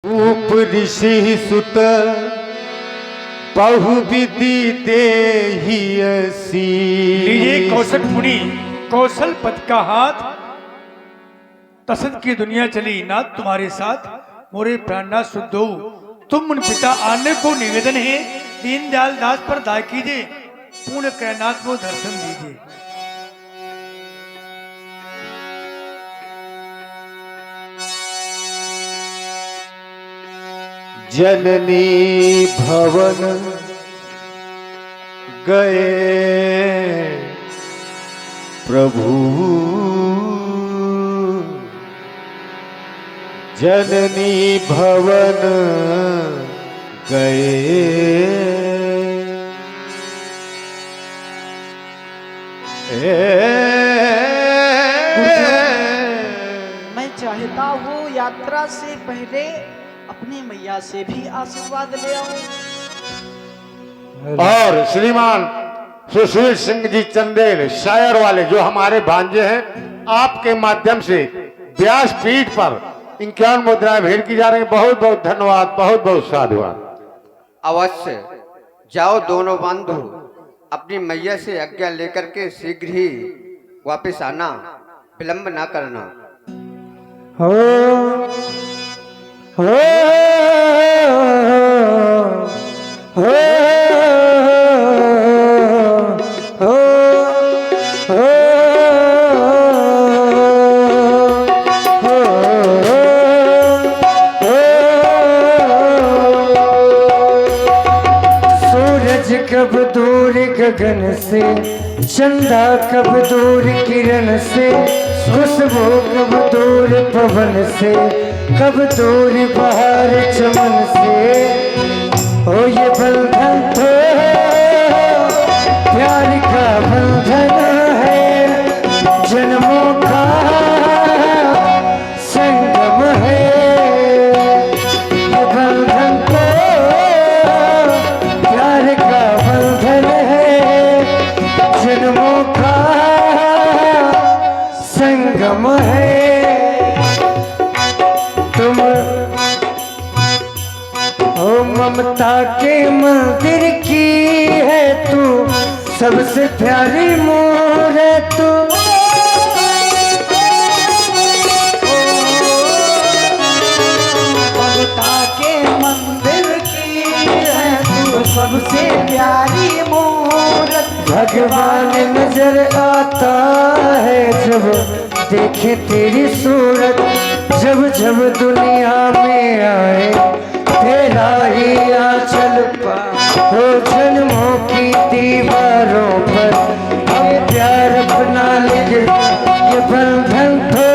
ऋषि सुत बहुविधि देहियसी। लीजिए कौशल मुनि कौशल पद का हाथ। तसद की दुनिया चली नाथ तुम्हारे साथ, मोरे प्राणनाथ शुद्ध हो तुम उन पिता आने को निवेदन है। दीनदयाल दास पर दया कीजिए, पूर्ण कैनाथ को दर्शन दीजिए। जननी भवन गए प्रभु, जननी भवन गए। मैं चाहता हूँ यात्रा से पहले अपनी मैया से भी आशीर्वाद ले आऊं। और श्रीमान सुशील सिंह जी चंदेल शायर वाले जो हमारे भांजे हैं, आपके माध्यम से व्यास पीठ पर 51 मुद्राएं भेंट की जा रही हैं। बहुत बहुत धन्यवाद, बहुत बहुत साधुवाद। अवश्य जाओ दोनों बंधु, अपनी मैया से आज्ञा लेकर के शीघ्र ही वापस आना, विलंब ना करना। हो हो हो कब दूर गगन से, चंदा कब दूर किरण से, खुशबू कब दूर पवन से, कब दूर बहार चमन से। ओ ये बंधन तो प्यार का बंधन है, जन्मों का संगम है। ये बंधन तो प्यार का बंधन है, जन्मों का संगम है। तुम ओ ममता के मंदिर की है तू, सबसे प्यारी मोर है तू। ममता के मंदिर की है तू, सबसे प्यारी मूरत। भगवान नजर आता है जब देखे तेरी सूरत, जब जब दुनिया में आए तेरा ही आंचल पा। हो जन्मों की दीवारों पर हम प्यार अपना लिख, ये बंधन तो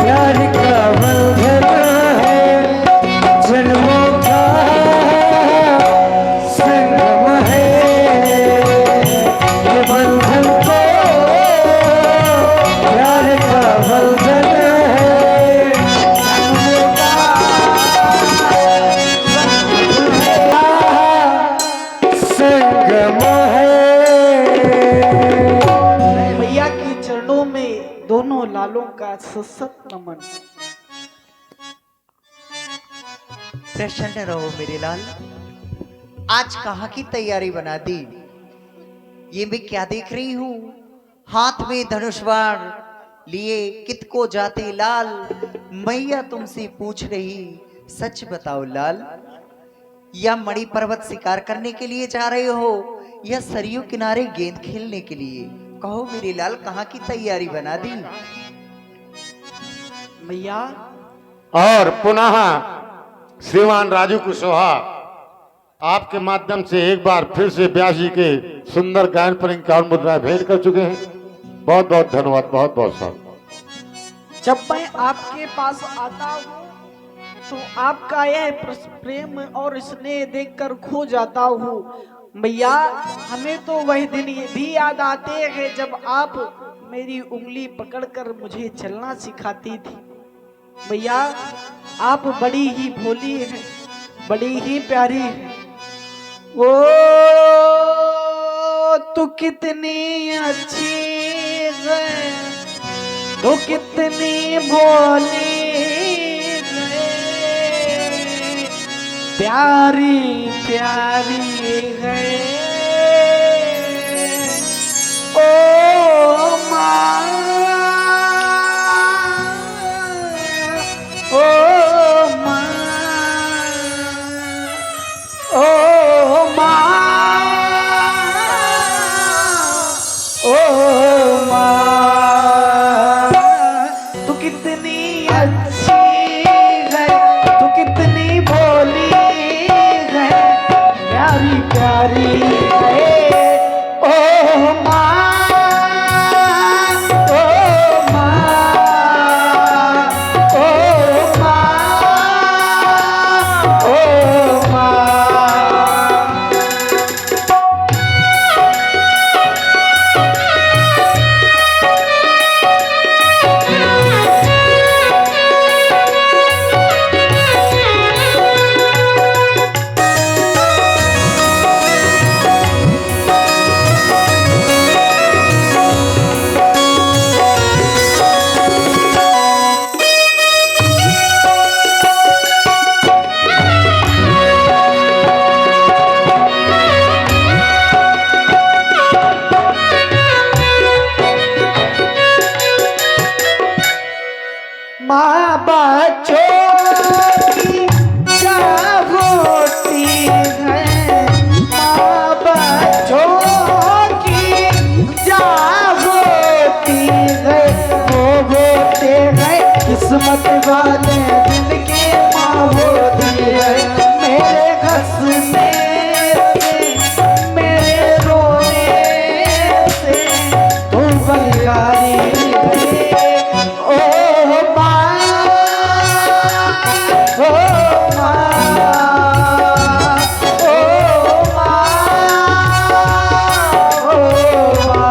प्यार का बंधन है, जन्मों का संगम है। ये बंधन तो प्यार का बंधन है, जन्मों का संगम है। मैया के चरणों में दोनों लालों का सशक्त नमन। प्रसन्न रहो मेरे लाल, आज कहाँ की तैयारी बना दी। ये मैं क्या देख रही हूँ, हाथ में धनुष बाण लिए कित को जाते लाल। मैया तुमसे पूछ रही, सच बताओ लाल, या मणि पर्वत शिकार करने के लिए जा रहे हो, या सरयू किनारे गेंद खेलने के लिए? कहो मेरे लाल, कहाँ की तैयारी बना दी। मैया और पुनः श्रीमान राजू कुशवाहा आपके माध्यम से एक बार फिर से व्यास जी के सुंदर गायन पर 51 मुद्राएं भेंट कर चुके हैं। बहुत बहुत धन्यवाद, बहुत बहुत साधुवाद। जब मैं आपके पास आता हूँ तो आपका यह प्रेम और स्नेह देखकर खो जाता हूँ। मैया हमें तो वही दिन भी याद आते हैं जब आप मेरी उंगली पकड़कर मुझे चलना सिखाती थी। मैया आप बड़ी ही भोली हैं, बड़ी ही प्यारी हैं। ओ तू कितनी अच्छी है, तो कितनी भोली है। प्यारी प्यारी है ओ माँ, ओ माँ, ओ माँ, ओ माँ, तू कितनी अच्छी है, तू कितनी भोली है, प्यारी प्यारी है ओ माँ, ओ माँ, ओ माँ, ओ माँ। माँ बच्चों की क्या होती है, माँ बच्चों की क्या होती है, वो होते हैं किस्मत वाले जिनकी माँ होती है। मेरे हंसने से, मेरे रोने से तू बलिहारी है ओ माँ, ओ माँ, ओ माँ, ओ माँ।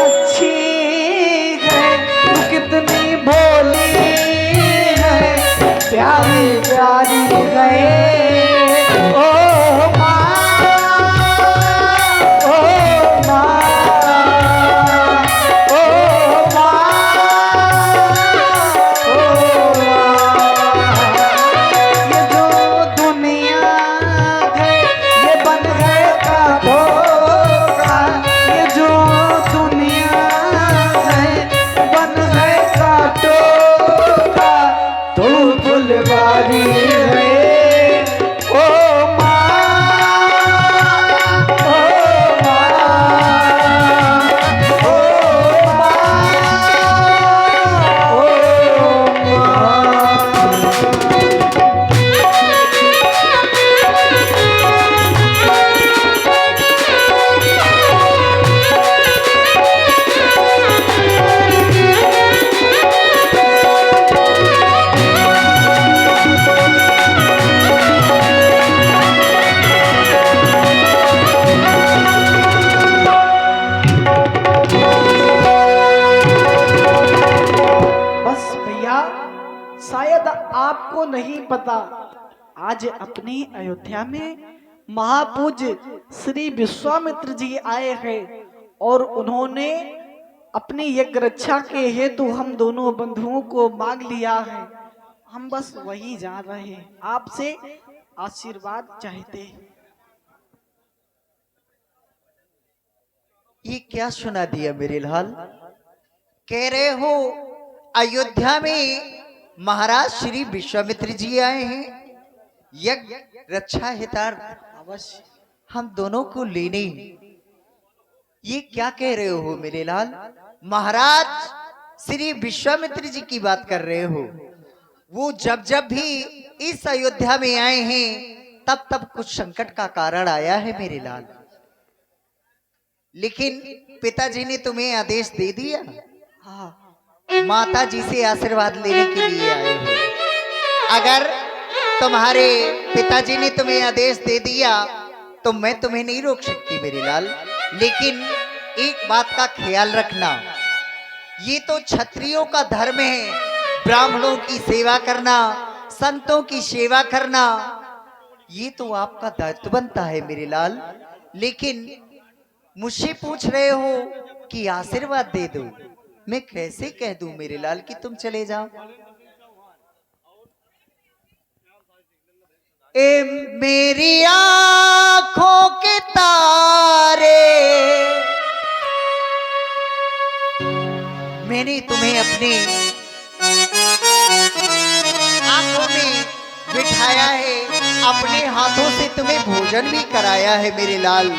अच्छी है, तू कितनी भोली है, प्यारी प्यारी है ओ माँ, ओ माँ, ओ माँ, ओ माँ। ये जो दुनिया है ये बन है कांटों का, ये जो दुनिया है बन है कांटों का, तू फुलवारी है ओ माँ, ओ माँ, ओ माँ, ओ माँ। बस भैया, शायद आपको नहीं पता, आज अपनी अयोध्या में महापूज्य श्री विश्वामित्र जी आए हैं और उन्होंने अपनी यज्ञ रक्षा के हेतु हम दोनों बंधुओं को मांग लिया है। हम बस वही जा रहे हैं, आपसे आशीर्वाद चाहते हैं। ये क्या सुना दिया मेरे लाल? कह रहे हो अयोध्या में महाराज श्री विश्वामित्र जी आए हैं यज्ञ रक्षा हितार्थ अवश्य हम दोनों को लेने। ये क्या कह रहे हो मेरे लाल? महाराज श्री विश्वामित्र जी की बात कर रहे हो? वो जब जब भी इस अयोध्या में आए हैं तब तब कुछ संकट का कारण आया है मेरे लाल। लेकिन पिताजी ने तुम्हें आदेश दे दिया? हाँ माता जी से आशीर्वाद लेने के लिए आए हो। अगर तुम्हारे पिताजी ने तुम्हें आदेश दे दिया तो मैं तुम्हें नहीं रोक सकती मेरे लाल। लेकिन एक बात का ख्याल रखना, ये तो क्षत्रियों का धर्म है, ब्राह्मणों की सेवा करना, संतों की सेवा करना, ये तो आपका दायित्व बनता है मेरे लाल। लेकिन मुझसे पूछ रहे हो कि आशीर्वाद दे दो, मैं कैसे कह दूं मेरे लाल कि तुम चले जाओ? ए मेरी आंखों के तारे, मैंने तुम्हें अपनी आंखों में बिठाया है, अपने हाथों से तुम्हें भोजन भी कराया है मेरे लाल।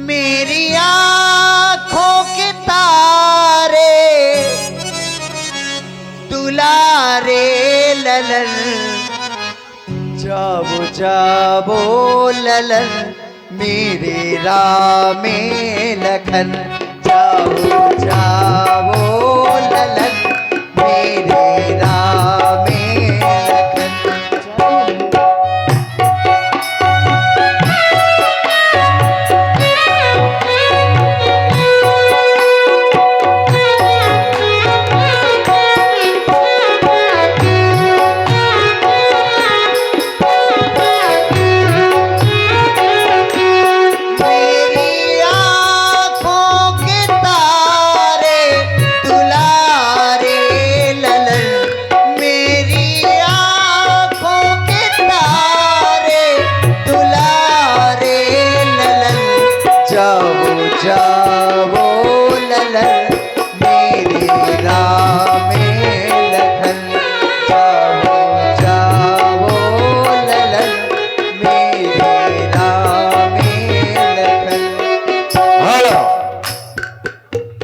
मेरी आंखों के तारे, दुलारे ललन, जाबो जाबो ललन, मेरे रामे लखन, जाबो जाबो ललन, मेरे रामे लखन।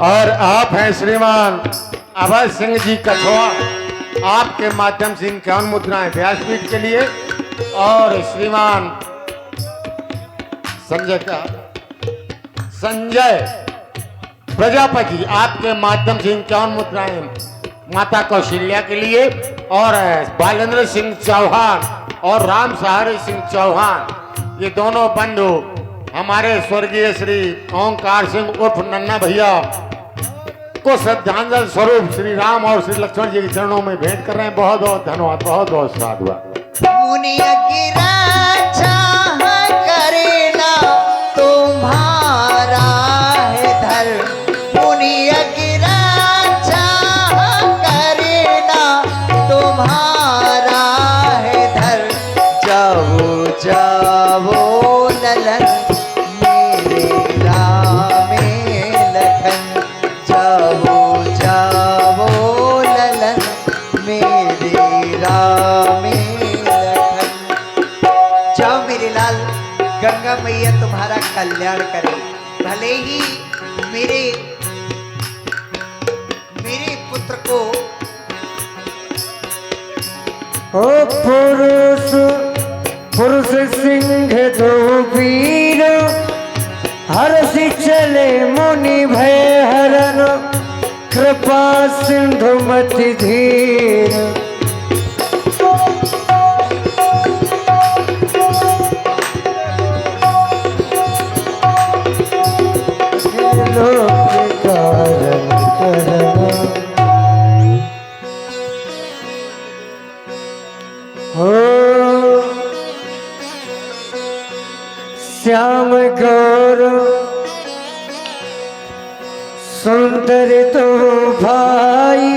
और आप हैं श्रीमान अभय सिंह जी कछुआ, आपके माध्यम से इनकान मुद्राएं व्यासपीठ के लिए। और श्रीमान संजय प्रजापति, आपके माध्यम से इनकान मुद्राएं माता कौशल्या के लिए। और बालेंद्र सिंह चौहान और राम सहारे सिंह चौहान, ये दोनों बंधु हमारे स्वर्गीय श्री ओंकार सिंह उर्फ नन्ना भैया को श्रद्धांजलि स्वरूप श्री राम और श्री लक्ष्मण जी के चरणों में भेंट कर रहे हैं। बहुत बहुत धन्यवाद, बहुत बहुत साधुवाद। मुनिया की रक्षा करना तुम्हारा है धर्म, मुनिया की रक्षा करना तुम्हारा है धर्म, जाओ जाओ ललन, मेरे रामे लखन, जाओ जाओ ललन, मेरे रामे लखन। जाओ मेरे लाल, गंगा मैया तुम्हारा कल्याण करे। भले ही मेरे पुत्र को ओ पुरुष सिंह दो वीर, हरसि चले मुनि भय हरन, कृपा सिंधु मति धीर। लोक कारण करना हो, श्याम गौर सुंदर तो भाई,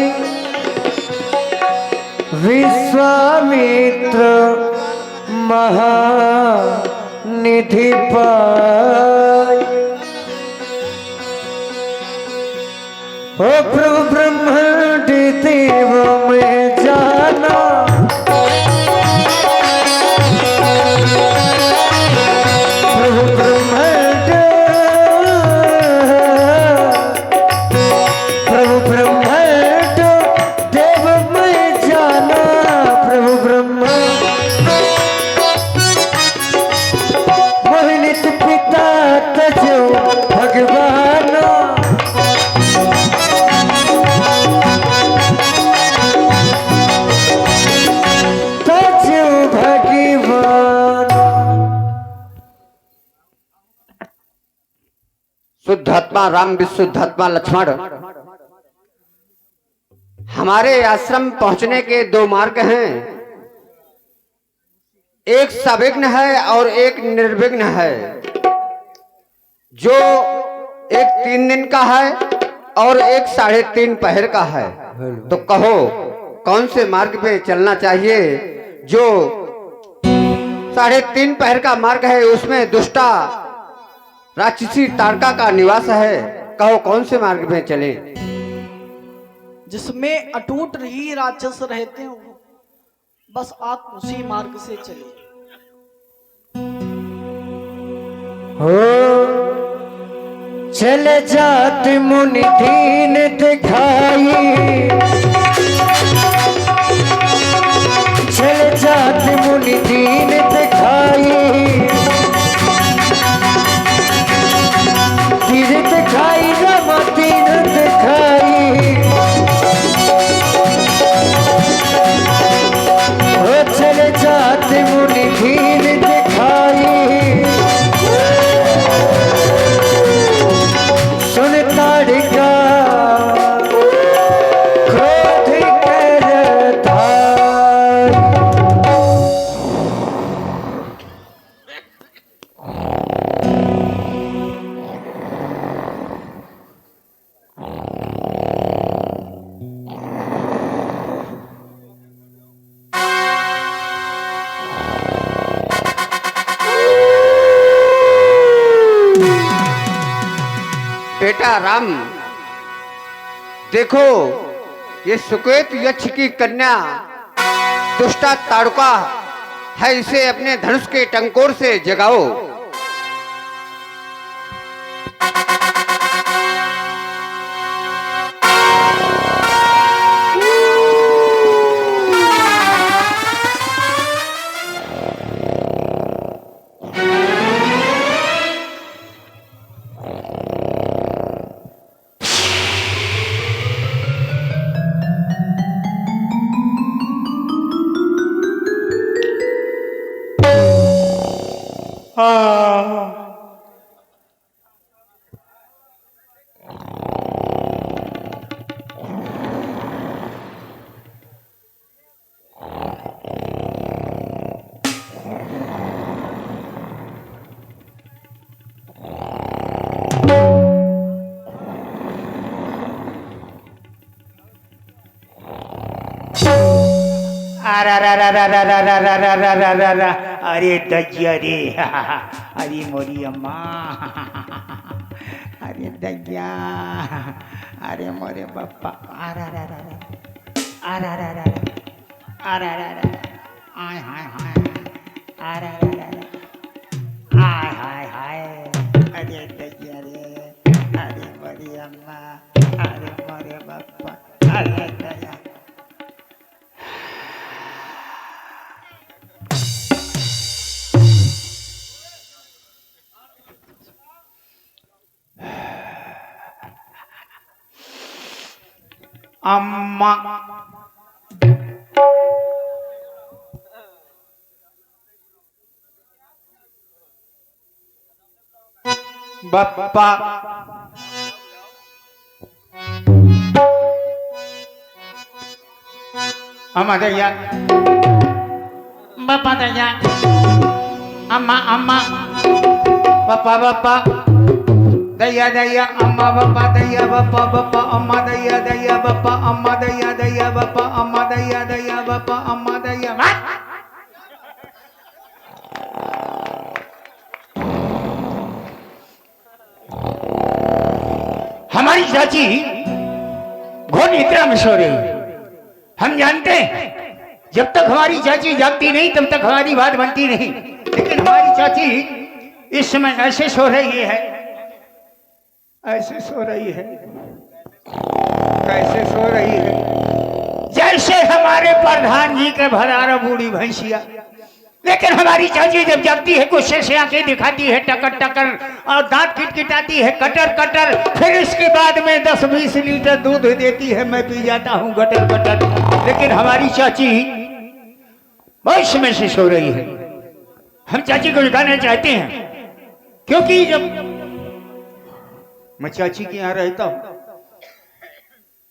विश्वामित्र महानिधि पाई। ओ प्रभु ब्रह्मांड देव में जाना, प्रभु ब्रह्मांड देव में जाना, प्रभु ब्रह्मा मोहिनित पिता तजो शुद्धात्मा राम विशुद्धात्मा लक्ष्मण, हमारे आश्रम पहुंचने के दो मार्ग हैं, एक सविघ्न है और एक निर्विघ्न है। जो एक 3 दिन का है और एक 3.5 पहर का है। तो कहो कौन से मार्ग पे चलना चाहिए? जो 3.5 पहर का मार्ग है उसमें दुष्टा राक्षसी तारका का निवास है। कहो कौन से मार्ग में चले? जिसमें अटूट ही राक्षस रहते हो, बस आप उसी मार्ग से चलिए। हो चल जात मुनि दीन दिखाई, चल जात मुनि दीन दिखाई, तीर दिखाई रामा तीर दिखाई। हो चल जात मुनि दीन दिखाई, सुन ताड़का क्रोध कर धार। बेटा राम, देखो ये सुकेत यक्ष की कन्या दुष्टा ताड़का है, इसे अपने धनुष के टंकोर से जगाओ। अरे दज्जिया रे, अरे मोरी अम्मा, अरे दज्जिया, अरे मोरे बाप्पा, अरे आय हाय हाय, आय हाय हाय, अरे दज्जिया रे, अरे मोरी अम्मा, अरे मोरे बाप्पा, अरे दज्जिया। अम्मा बप्पा अम्मा दैया, बप्पा दैया, अम्मा अम्मा, बप्पा बप्पा, दैया दैया, अम्मा बप्पा दैया, बप्पा बप्पा, अम्मा दैया दैया, बप्पा अम्मा दैया दैया, बप्पा अम्मा दैया दैया, बप्पा अम्मा दैया। हमारी चाची घोर निद्रा में सो रही। हम जानते हैं जब तक हमारी चाची जागती नहीं तब तक हमारी बात बनती नहीं, लेकिन हमारी चाची इस समय ऐसे सो रही है, ऐसे सो रही है, कैसे सो रही है जैसे हमारे प्रधान जी के भरारा बूढ़ी भैंसिया। लेकिन हमारी चाची जब जागती है गुस्से से आंखें दिखाती है टकर टकर और दांत किटकिटाती है कटर कटर, फिर इसके बाद में 10-20 लीटर दूध देती है, मैं पी जाता हूँ गटर गटर। लेकिन हमारी चाची बहुत समय से सो रही है। हम चाची को जगाना चाहते हैं, क्योंकि जब मैं चाची के यहाँ रहता हूँ,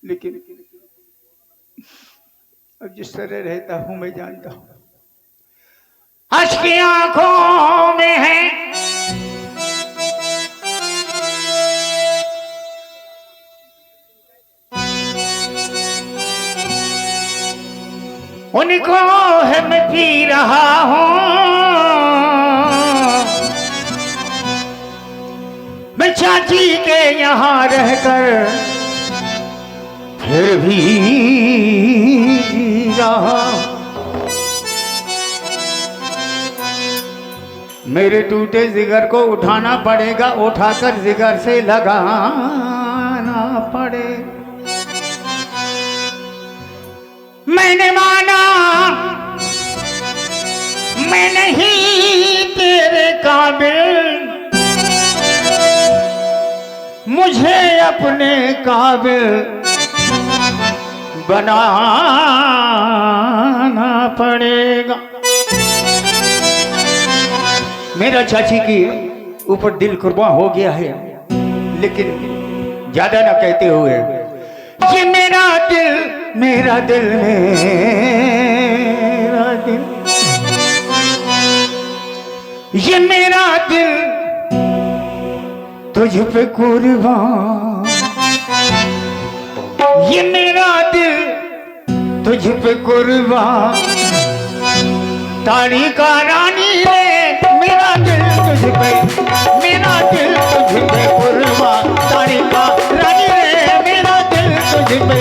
लेकिन अब जिस तरह रहता हूँ मैं जानता हूँ। हंस की आंखों में है उनको है मैं पी रहा हूँ, मैं चाची के यहाँ रहकर फिर भी जी रहा हूं। मेरे टूटे जिगर को उठाना पड़ेगा, उठाकर जिगर से लगाना पड़े। मैंने माना मैं नहीं तेरे काबिल, मुझे अपने काबिल बनाना पड़ेगा। मेरा चाची की ऊपर दिल कुर्बान हो गया है, लेकिन ज्यादा ना कहते हुए ये मेरा दिल मेरा दिल ये मेरा दिल तुझ पे कुर्बान, ये मेरा दिल तुझ पे कुर्बान। तारी का रानी रे मेरा दिल तुझ पे, मेरा दिल तुझ पे कुर्बान। तारी का रानी रे मेरा दिल तुझ पे।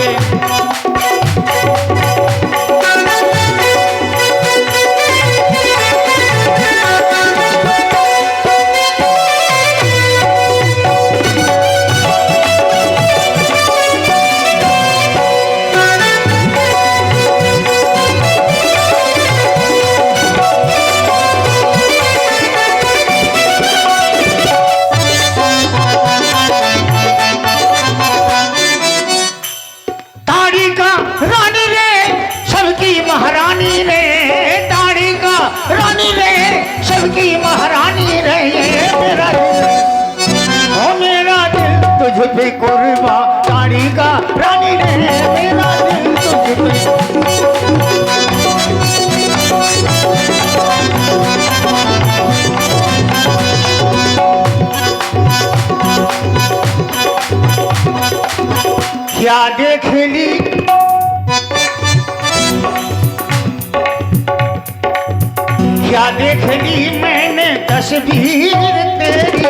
की महारानी रहे मेरा दिल, ओ मेरा दिल तुझ पे कुर्बान। ताड़ी का रानी रहे मेरा दिल तुझ पे। क्या देख ली क्या देख ली मैंने तस्वीर तेरी,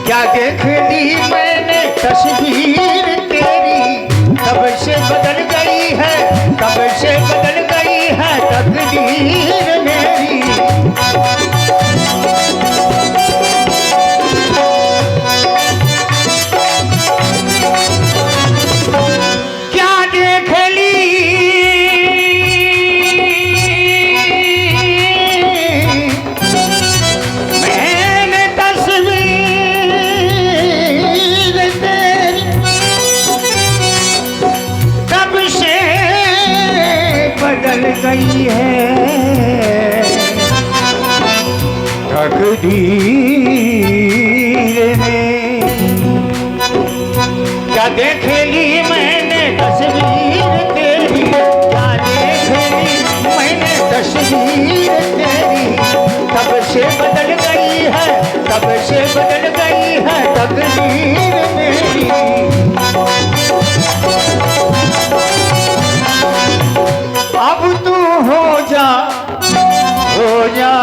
क्या देख ली मैंने तस्वीर तेरी। कब से बदल गई है, कब से बदल गई है तकदीर मेरी। गई है तकदीर में। क्या देख ली मैंने तस्वीर तेरी, क्या देख ली मैंने तस्वीर तेरी। कब से बदल गई है, कब से बदल गई है तकदीर मेरी। अब तू हो जा, हो जा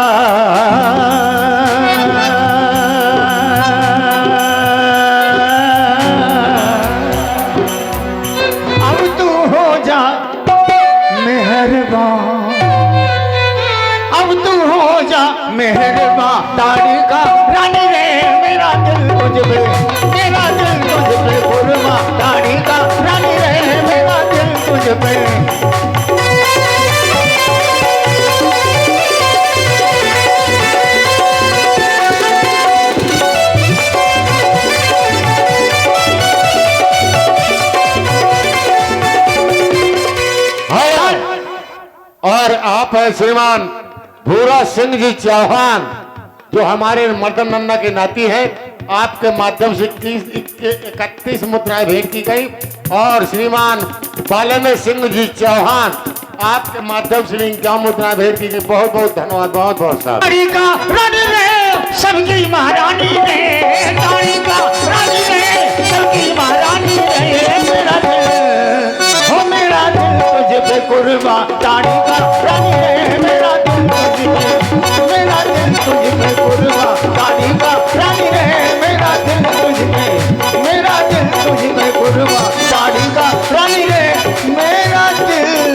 अब तू हो जा मेहरबान, अब तू हो जा मेहरबान। ताड़ी का रानी रे मेरा दिल तुझ पे, मेरा दिल तुझ पे कुर्बान। ताड़ी का रानी रे मेरा दिल तुझ पे। और आप है श्रीमान भूरा सिंह जी चौहान, जो हमारे मर्दन नन्ना के नाती हैं, आपके माध्यम से 31 मुद्राएं भेंट की गई। और श्रीमान बालन सिंह जी चौहान, आपके माध्यम से 51 मुद्राएं भेंट की गई। बहुत बहुत धन्यवाद, बहुत बहुत साहब। ताड़ी का रानी रे सबकी महारानी रे, ताड़ी का रानी रे सबकी महारानी रे, मेरा दिल हो मेरा दिल तुझ पे कुर्बान, ताड़ी का रानी रे मेरा दिल तुझ पे, मेरा दिल तुझ पे कुर्बान, ताड़ी का रानी रे मेरा दिल तुझ पे, मेरा दिल तुझ पे कुर्बान, ताड़ी का रानी रे मेरा दिल।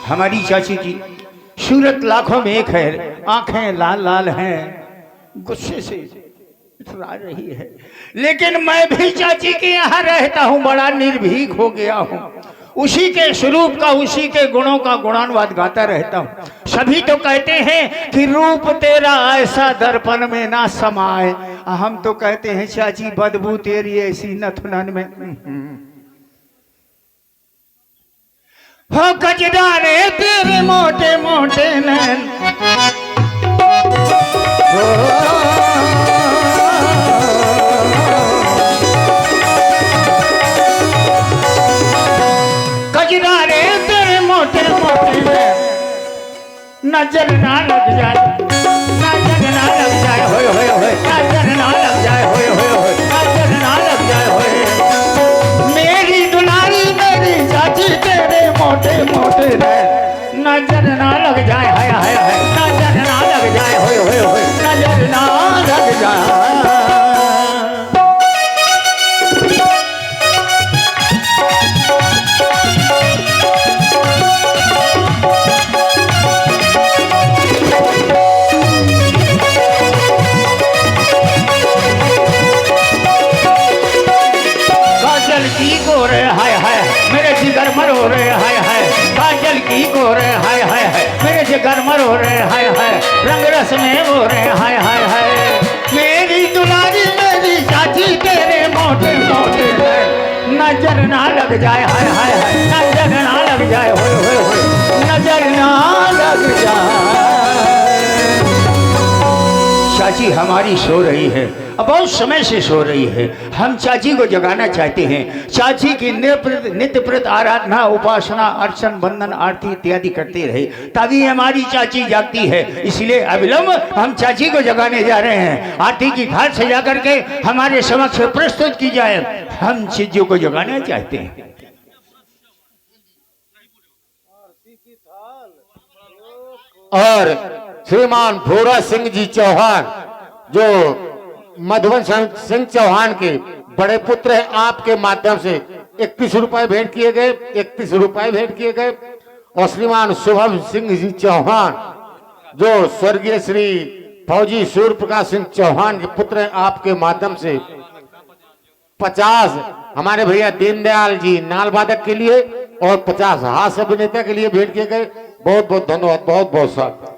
हमारी चाची की सूरत लाखों में एक है, आंखें लाल लाल हैं, गुस्से से इतरा रही है, लेकिन मैं भी चाची के यहाँ रहता हूँ, बड़ा निर्भीक हो गया हूँ। उसी के स्वरूप का, उसी के गुणों का गुणानुवाद गाता रहता हूँ। सभी तो कहते हैं कि रूप तेरा ऐसा दर्पण में ना समाए, हम तो कहते हैं चाची बदबू तेरी ऐसी नथुनन में। हो गजदारे तेरे मोटे मोटे नैन, गजदारे तेरे मोटे मोटे नैन, नजर ना लग जाए, नजर ना लग जाए, होए होए होए, नजर ना लग जाए, होए होए होए, नजर ना लग जाए, होए। मेरी दुलारी मेरी चाची तेरे मोटे मोटे नैन, नजर ना लग जाए, हाय हाय हाय, नजर ना लग जाए, होए होए होए, नजर ना लग जाए। काजल की गोरे हाय हाय मेरे जिगर मर हो रहे हाय हाय, काजल की गोरे हाय हाय हाय मेरे जिगर मर हो रहे हाय हाय, रंग रस में हो रहे हाय हाय हाय। मेरी दुलारी मेरी चाची तेरे मोटे मोटे नजर ना लग जाए, हाय हाय हाय, नजर ना लग जाए, होए होए होए, नजर ना लग जाए। चाची हमारी सो रही है, अब बहुत समय से सो रही है, हम चाची को जगाना चाहते हैं। चाची की नित्य प्रत आराधना उपासना अर्चन बंदन आरती इत्यादि करते रहे, तभी हमारी चाची जागती है। इसलिए अविलंब हम चाची को जगाने जा रहे हैं। आरती की थाल सजा करके हमारे समक्ष प्रस्तुत की जाए, हम चीजों को जगाना चाहते हैं। और श्रीमान भोरा सिंह जी चौहान, जो मधुबन सिंह चौहान के बड़े पुत्र हैं, आपके माध्यम से 31 रुपए भेंट किए गए, 31 रुपए भेंट किए गए। और श्रीमान शुभम सिंह जी चौहान, जो स्वर्गीय श्री फौजी सूर्य प्रकाश सिंह चौहान के पुत्र हैं, आपके माध्यम से 50 हमारे भैया दीनदयाल जी नाल वादक के लिए और 50 हास्य अभिनेता के लिए भेंट किए गए। बहुत बहुत धन्यवाद, बहुत बहुत साथ।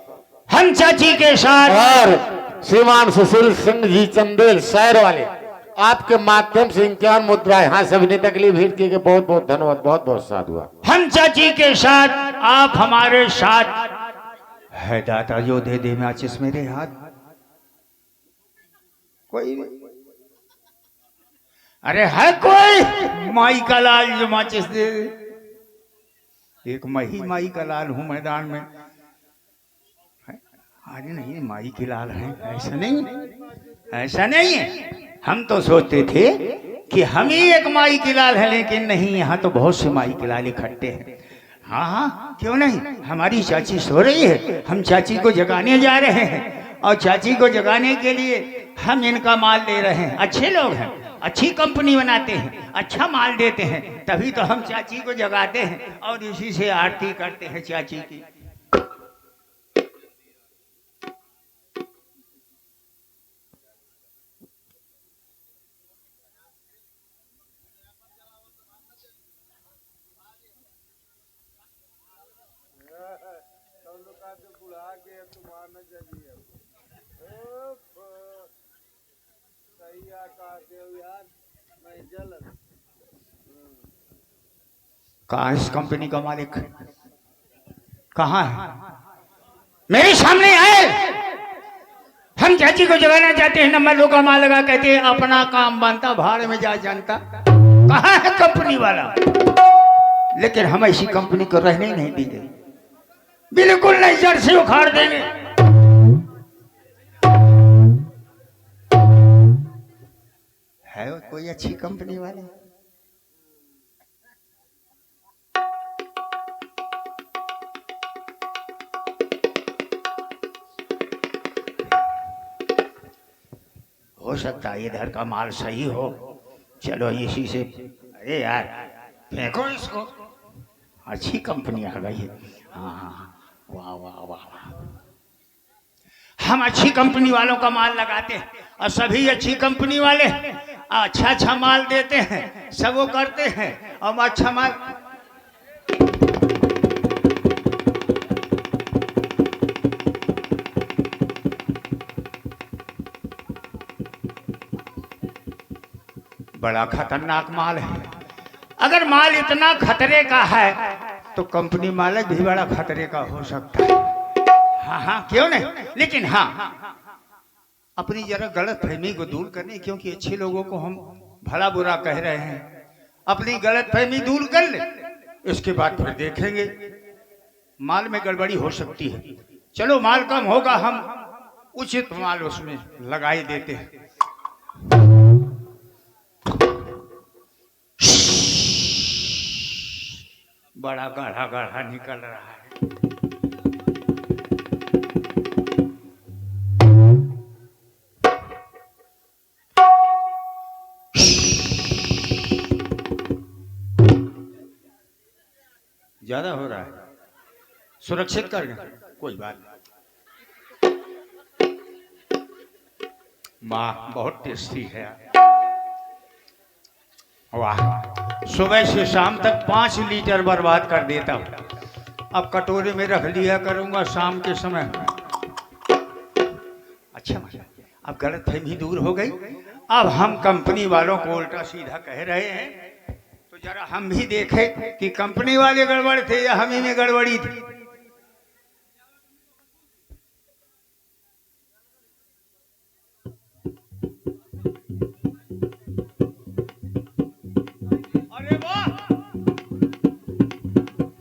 हम चाची के साथ और श्रीमान सुशील सिंह जी चंदेल शहर वाले, आपके माध्यम से 51 मुद्राएं हास्य अभिनेता के लिए भेंट किए गए। बहुत बहुत धन्यवाद, बहुत बहुत साथ हुआ। हम चाची के साथ, आप हमारे साथ है। दाता जो दे दे माचिस मेरे हाथ, कोई नहीं। अरे है कोई माई का लाल जो माचिस दे? एक मही माई का लाल हूं मैदान में। अरे नहीं, माई की लाल है, ऐसा नहीं, ऐसा नहीं है। हम तो सोचते थे कि हम ही एक माई की लाल है, लेकिन नहीं, यहाँ तो बहुत से माई की लाल इकट्ठे हैं। हाँ हाँ, क्यों नहीं, हमारी चाची सो रही है, हम चाची को जगाने जा रहे हैं। और चाची को जगाने के लिए हम इनका माल ले रहे हैं। अच्छे लोग हैं, अच्छी कंपनी बनाते हैं, अच्छा माल देते हैं, तभी तो हम चाची को जगाते हैं और इसी से आरती करते हैं चाची की। कहाँ इस कंपनी का मालिक? कहाँ है? मेरे सामने आए। हम चाची को जगाना चाहते हैं, नंबर 2 का माल लगा, कहते हैं अपना काम बनता भाड़ में जा जानता। कहाँ है कंपनी वाला? लेकिन हम ऐसी कंपनी को रहने ही नहीं देंगे, बिल्कुल नहीं, जड़ से उखाड़ देंगे। है कोई अच्छी कंपनी वाले? हो सकता है इधर का माल सही हो, चलो इसी से। अरे यार फेंको इसको, अच्छी कंपनी आ गई है। हाँ, वाह वाह वाह। हम अच्छी कंपनी वालों का माल लगाते हैं और सभी अच्छी कंपनी वाले अच्छा अच्छा माल देते हैं, सब वो करते हैं और अच्छा माल। बड़ा खतरनाक माल है। अगर माल इतना खतरे का है तो कंपनी मालिक भी बड़ा खतरे का हो सकता है। हाँ हाँ, क्यों नहीं। लेकिन हाँ, अपनी जरा गलत फहमी को दूर करनी, क्योंकि अच्छे लोगों को हम भला बुरा कह रहे हैं। अपनी गलत फहमी दूर कर ले, इसके बाद फिर देखेंगे माल में गड़बड़ी हो सकती है। चलो माल कम होगा, हम उचित माल उसमें लगा ही देते हैं। बड़ा गाढ़ा गाढ़ा निकल रहा है। ज्यादा हो रहा है, सुरक्षित कर लें, कोई बात नहीं। वाह, बहुत टेस्टी है। वाह, सुबह से शाम तक 5 लीटर बर्बाद कर देता हूँ। अब कटोरे में रख लिया करूँगा शाम के समय। अच्छा, अब गलत फहमी दूर हो गई। अब हम कंपनी वालों को उल्टा सीधा कह रहे हैं, तो जरा हम भी देखें कि कंपनी वाले गड़बड़ थे या हम ही में गड़बड़ी थी।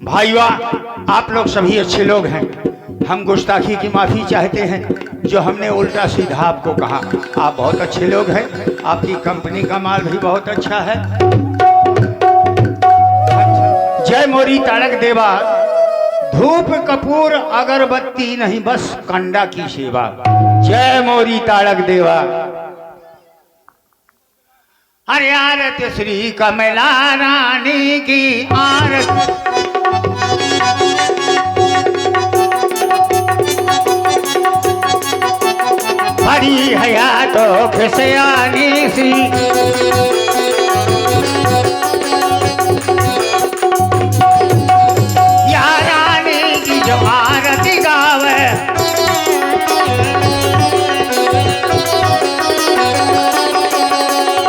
भाई वाह, आप लोग सभी अच्छे लोग हैं। हम गुस्ताखी की माफी चाहते हैं जो हमने उल्टा सीधा आपको कहा। आप बहुत अच्छे लोग हैं, आपकी कंपनी का माल भी बहुत अच्छा है। जय मोरी तारक देवा, धूप कपूर अगरबत्ती नहीं, बस कंडा की सेवा। जय मोरी तारक देवा। अरे आरत श्री कमला रानी की आरत, बड़ी हया तो फिसयानी सी, या रानी की जो आरती गावे,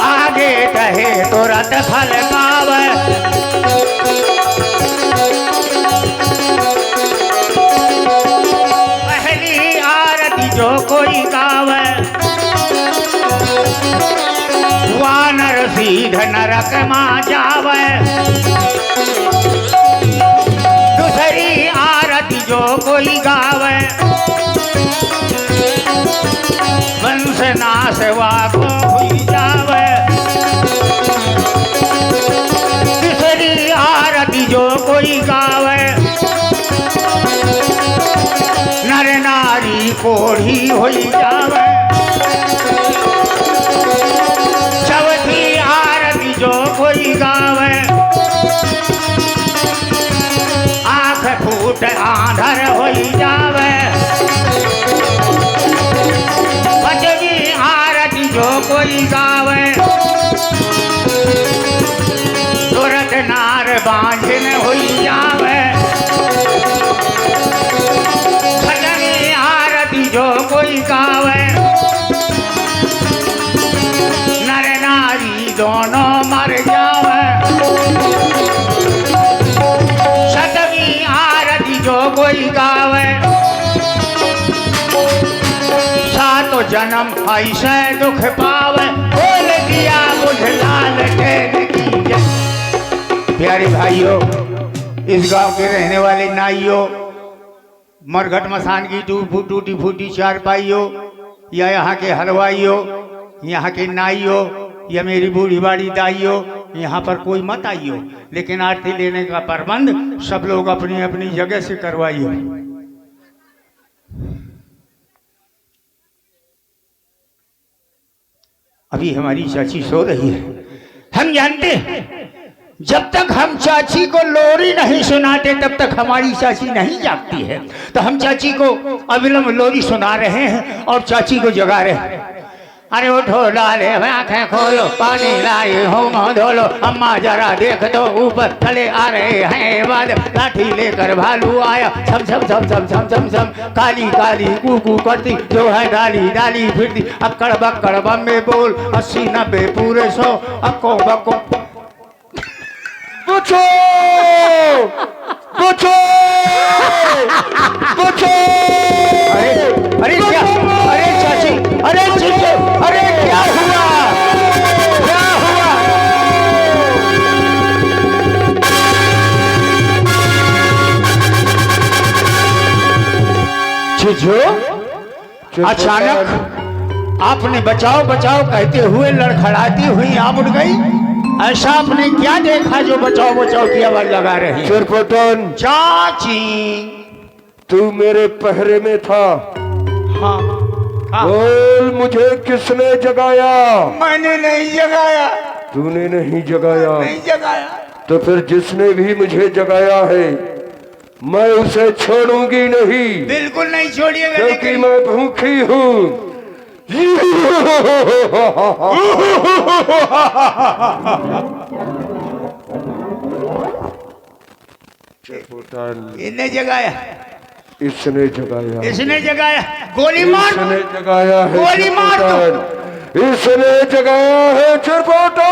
आगे कहे तुरंत फल पावे। पहली आरती जो कोई गावे, वानर सीध नरक मां जावे। दूसरी आरती जो कोई गावे, वंश नाश वाको हुई जावे। तीसरी आरती जो कोई गावे, नर नारी कोढ़ी हुई जावे। चौथी आरती जो कोई गावे, आंख फूट आंधर हुई जावे। पांचवी आरती जो कोई गावे, तुरंत नार बांझन हुई जावे। छठवीं आरती जो कोई गावे, नर नारी दोनों मर जावे। सातवीं आरती जो कोई गावे, सातो जन्म ऐसे दुख पावे, बोल दिया बुझ लाल टेन की जय। प्यारे भाइयों, इस गांव के रहने वाले नाइयों, मरघट मसान की टूटी फूटी चारपाइयों, या यहाँ के हलवाइयों, यहाँ के नाइयों, या मेरी बूढ़ी बाड़ी दाइयों, यहाँ पर कोई मत आइयो, लेकिन आरती लेने का प्रबंध सब लोग अपनी अपनी जगह से करवाइयो। अभी हमारी चाची सो रही है। हम जानते हैं जब तक हम चाची को लोरी नहीं सुनाते तब तक हमारी चाची नहीं जागती है। तो हम चाची को अविलंब लोरी सुना रहे हैं और चाची को जगा रहे हैं। अरे उठो डाले आंखें खोलो, पानी लाए हो मुंह धोलो, अम्मा जरा देख दो ऊपर थले आ रहे हैं बादल, लाठी लेकर भालू आया, छम छम छम छम छम छम छम, काली काली कू करती जो है डाली डाली फिरती, अक्कड़ बक्कड़ बम्बे बोल 80 90 पूरे 100, अक्को बक्को बचो बचो बचो। अरे क्या, अरे चाची, अरे चीचे, अरे क्या हुआ, क्या हुआ? चीजो, अचानक आपने बचाओ बचाओ कहते हुए लड़खड़ाती हुई आप उठ गई। ऐसा आपने क्या देखा जो बचाओ बचाओ की आवाज लगा रही? चरपटन, चाची, तू मेरे पहरे में था। हाँ, हाँ। बोल, मुझे किसने जगाया? मैंने नहीं जगाया। तूने नहीं जगाया? नहीं जगाया। तो फिर जिसने भी मुझे जगाया है मैं उसे छोड़ूंगी नहीं। बिल्कुल नहीं छोड़िएगा। क्योंकि मैं भूखी हूँ। इसने जगाया, इसने जगाया, इसने जगाया। गोली मार, इसने जगाया है, गोली मार दो। इसने जगाया है चरपटन।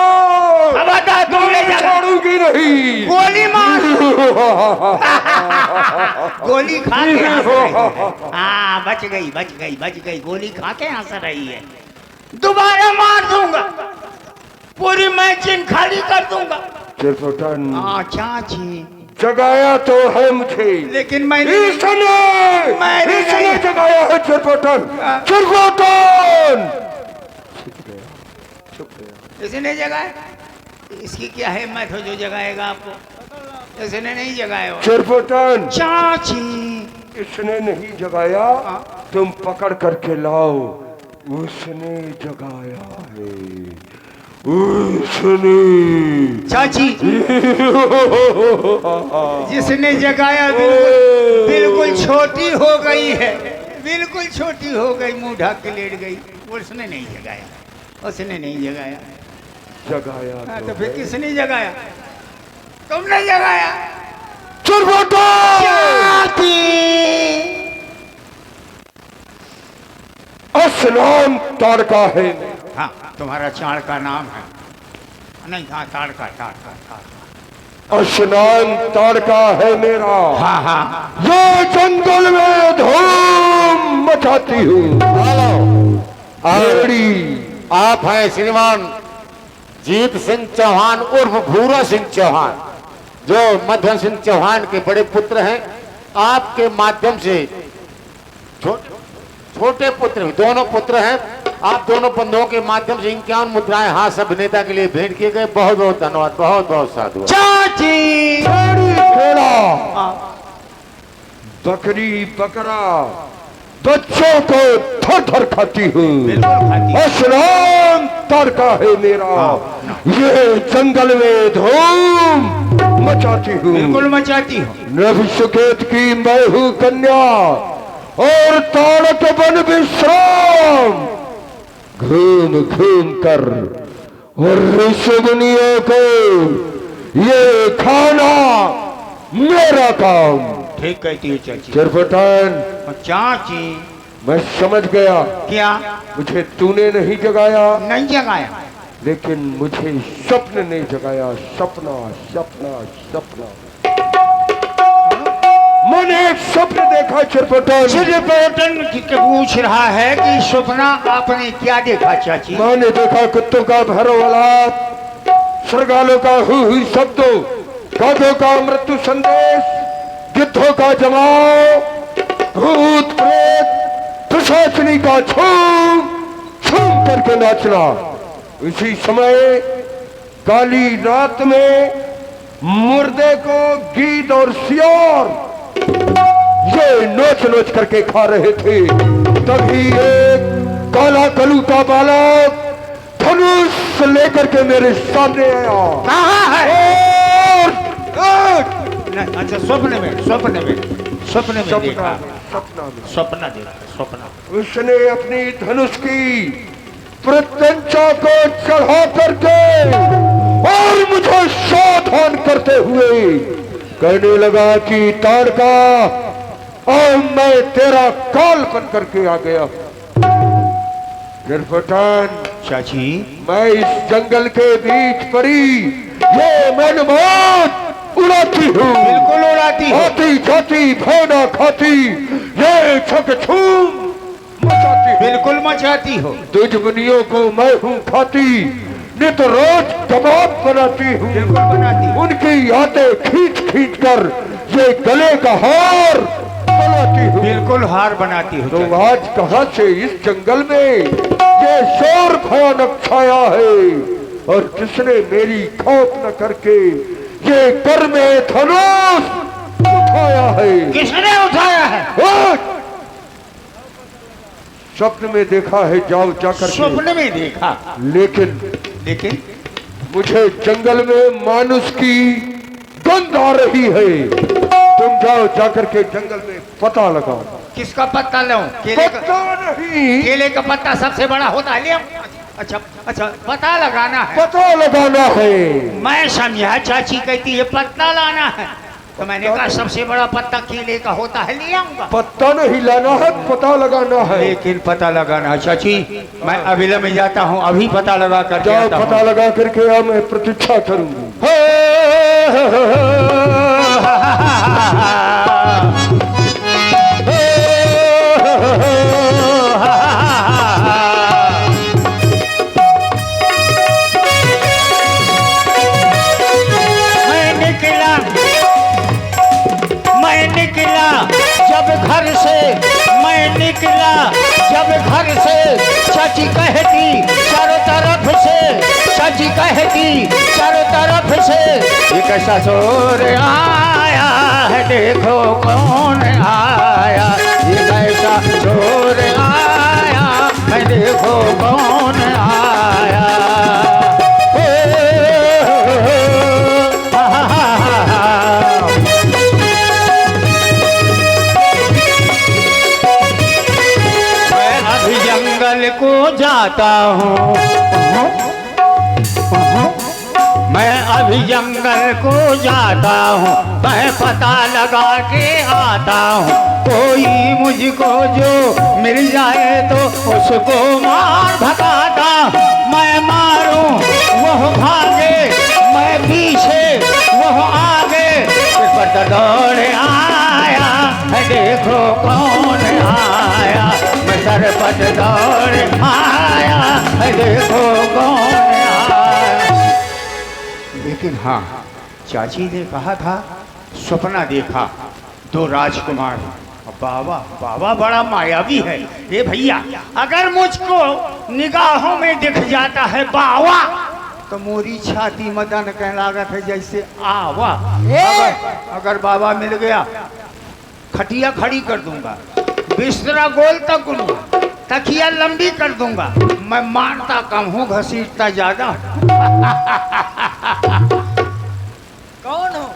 तुमने छोड़ूंगी नहीं। गोली मार, गोली खा के हंस रही है। हाँ, बच गई बच गई बच गई, गोली खा के हंस रही है। दोबारा मार दूंगा, पूरी मैचिन खाली कर दूंगा। चरपटन, हाँ चाची, जगाया तो है मुझे, लेकिन मैंने इसने जगाया है चरपटन। चरपटन चुप गया। इसने जगाया, इसकी क्या हिम्मत हो जो जगाएगा आपको? इसने नहीं जगाया। चरपटन, चाची, इसने नहीं जगाया, तुम पकड़ करके लाओ। उसने जगाया है, उसने। चाची, जिसने जगाया बिल्कुल छोटी हो गई है, बिल्कुल छोटी हो गई, मुंह ढक के लेट गई। उसने नहीं जगाया, उसने नहीं जगाया। जगाया तो फिर किसने जगाया? तुमने जगाया। असलाम ताड़का है। हाँ, तुम्हारा चाड़ का नाम है? नहीं, हाँ, ताड़का ताड़का ताड़का। असलाम ताड़का है मेरा। हाँ हाँ, ये जंगल में धूम मचाती हूँ। आप हैं श्रीमान जीत सिंह चौहान उर्फ भूरा सिंह चौहान, जो मध्यम सिंह चौहान के बड़े पुत्र हैं। आपके माध्यम से छोटे पुत्र, दोनों पुत्र हैं। आप दोनों बंधुओं के माध्यम से 51 मुद्राएं हास्य अभिनेता के लिए भेंट किए गए। बहुत बहुत धन्यवाद, बहुत बहुत साधु। चाची, बकरी बकरा बच्चों को थर थर खाती हूँ। असलाम ताड़का है मेरा। ये जंगल में धूम मचाती हूँ, बिल्कुल मचाती हूँ। नभ सुकेत की मैं हूँ कन्या और ताड़क बन विश्राम। घूम घूम कर और ऋषिमुनियों को ये खाना मेरा काम। ठीक कहती है चाची। चरपटन, चाची, मैं समझ गया। क्या? मुझे तूने नहीं जगाया, नहीं जगाया, लेकिन मुझे स्वप्न ने जगाया। सपना सपना सपना। मैंने एक है चिरपटन? चिरपोटन के पूछ रहा है कि सपना आपने क्या देखा चाची? मैंने देखा कुत्तों का भैरव वाला, सरगालों का हु शब्दों, गाधों का मृत्यु संदेश, गिद्धों का जमाव, भूत प्रेत पिशाचनी का छूम छूम करके नाचना। इसी समय काली रात में मुर्दे को गीत और सियार ये नोच नोच करके खा रहे थे। तभी एक काला कलूटा बालक धनुष लेकर के मेरे सामने आया। कहाँ है? और नहीं, अच्छा स्वप्न में देखा। सपना स्वप्न। उसने अपनी धनुष की प्रत्यंचा को चढ़ा करके और मुझे सावधान करते हुए कहने लगा कि ताड़का, अब मैं तेरा काल बन करके आ गया। निर्पटान चाची मैं इस जंगल के बीच पड़ी ये मनमात उड़ाती हूँ, बिल्कुल उड़ाती हो। आती जाती भौना खाती ये छकछूम मचाती हूँ। बिल्कुल मचाती हो। दुश्मनियों को मैं हूँ खाती, नित रोज कबाब बनाती हूँ। बिल्कुल बनाती हो। उनकी यादें खींच खींच कर ये गले का हार बनाती हूँ। बिल्कुल हार बनाती हो। तो आज कहाँ से इस जंगल में ये शोर भयानक छाया है, और किसने मेरी खौफ न करके ये कर में धनुष उठाया है? किसने उठाया है? उठ! स्वप्न में देखा है, जाओ जाकर स्वप्न में देखा। लेकिन मुझे जंगल में मानुष की गंध आ रही है। तुम जाओ जाकर के जंगल में पता लगाओ। किसका पत्ता लो? केले का? पता नहीं, केले का पत्ता सबसे बड़ा होता है। ले आओ। अच्छा पता लगाना है। पता लगाना है। मैं समझा चाची कहती है पत्ता लाना है, तो मैंने कहा सबसे बड़ा पत्ता केले का होता है, ले आऊंगा। पत्ता नहीं लाना है, पता लगाना है। लेकिन पता लगाना है चाची, मैं अविलंब में जाता हूँ, अभी पता लगा कर जाओ पता लगा करके आओ, मैं प्रतीक्षा करूंगी। जब घर से चाची कहती चारों तरफ से, चाची कहती चारों तरफ से, ये कैसा शोर आया है, देखो कौन आया, ये कैसा शोर आया है, देखो कौन आया। को जाता हूँ मैं, अभी जंगल को जाता हूँ, मैं पता लगा के आता हूँ, कोई मुझको जो मिल जाए तो उसको मार भगाता, मैं मारूं वह भागे, मैं पीछे वह आगे, इस पर दौड़ आया है, देखो कौन आया, मैं सर पर दौड़ आया है, देखो कौन आया। लेकिन हाँ, चाची ने कहा था सपना देखा, दो राजकुमार। बाबा बाबा बड़ा मायावी है। ये भैया अगर मुझको निगाहों में दिख जाता है बावा, तो मोरी छाती मदन कहने लागत है जैसे आवा। अगर बाबा मिल गया, खटिया खड़ी कर दूंगा, बिस्तरा गोल तक दूंगा, तकिया लंबी कर दूंगा, मैं मारता कम हूँ, घसीटता ज्यादा। कौन हो?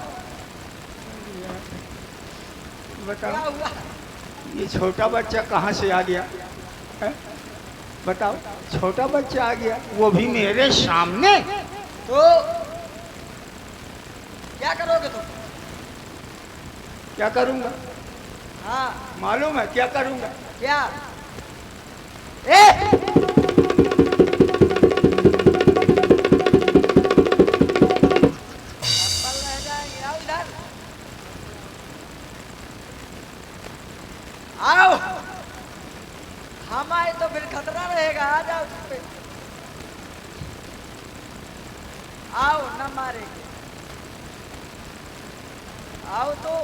बताओ, ये छोटा बच्चा कहाँ से आ गया है? बताओ, छोटा बच्चा आ गया, वो भी मेरे सामने। तो क्या करोगे तुम? क्या करूंगा? हाँ, मालूम है क्या करूंगा? क्या? ए! आओ, हम आए तो फिर खतरा रहेगा। आ जाओ तुम पे। आओ, न मारेंगे। आओ तो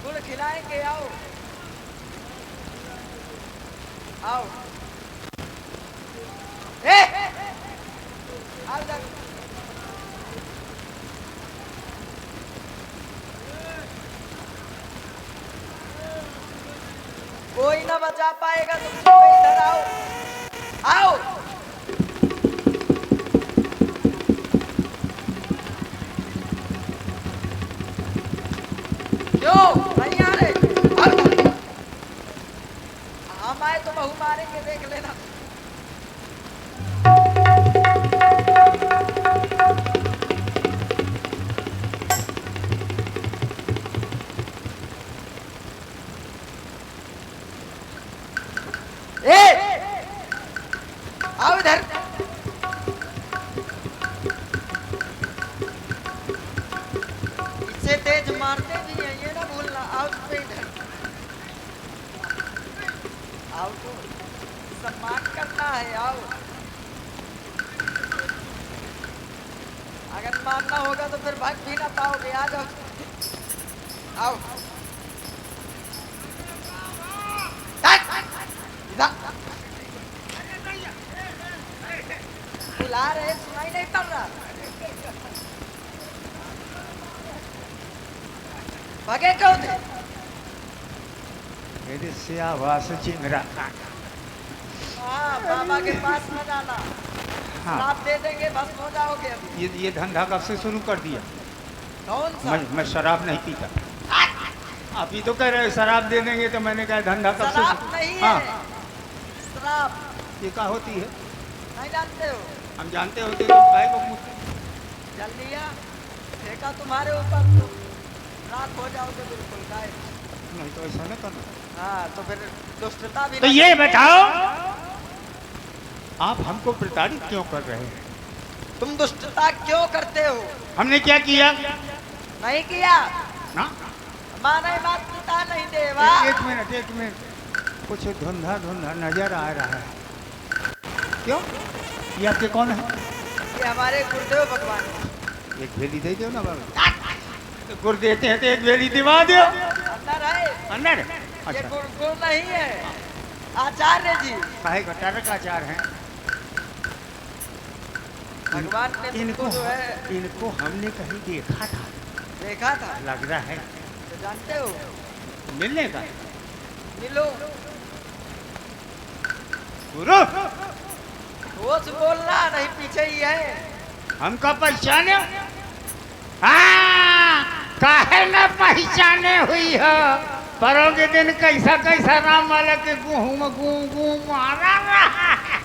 गुड़ खिलाएंगे। आओ आओ। ए, आओ इधर। कोई ना बचा पाएगा तुमको। इधर आओ आओ। क्यों नहीं आ रहे? आओ। हम आए तो बहू मारेंगे, देख लेना। आओ इधर। इससे तेज मारते भी हैं, ये ना भूलना। आओ पे इधर। आओ तो सम्मान करना है। आओ, अगर मारना होगा तो फिर भाग भी ना पाओगे। आ जाओ। आओ बुला रहे, सुनाई नहीं पड़ रहा। भागे क्यों थे? मेरे सियावास चिंगरा। हाँ, बाबा के पास न जाना। हाँ। आप दे देंगे, बस हो जाओगे। अभी ये धंधा कब से शुरू कर दिया? कौन सा? मैं शराब नहीं पीता। आप ही तो कह रहे हो शराब दे देंगे, तो मैंने कहा धंधा कब से शराब नहीं है। हाँ। शराब ये क्या होती है? नहीं जानते हो? हम जानते होते तो भाई को मुझसे जल लिया, फेंका तुम्हारे ऊपर, तो रात हो जाओगे बिल्कुल गायब। नहीं तो ऐसा नहीं करना। हाँ, तो फिर दुष्टता भी तो ना ये करें। बताओ, आप हमको प्रताड़ित क्यों कर रहे हैं? तुम दुष्टता क्यों करते हो? हमने क्या किया? नहीं किया। ना? माने बात पिता नहीं देवा। एक मिनट कुछ धुंधा धुंधा नजर आ रहा है। क्यों? ये आपके कौन है? ये हमारे गुरुदेव भगवान है। एक भेली दे दो ना बाबा। तो गुड़ देते हैं तो एक भेली दिवा दो। अंदर है। अंदर? ये अच्छा। गुरु नहीं है, आचार्य जी। काहे का टारक आचार है? भगवान ने इनको तुमको जो है इनको हमने कहीं देखा था, देखा था। लग रहा है। तो जानते हो, मिलने का? मिलो। गुरु रोज बोलना, नहीं पीछे ही है। हमका पहचाने? हाँ, काहे न पहचाने हुई हो? परों के दिन कैसा कैसा राम वाला के गूं मारा रहा है।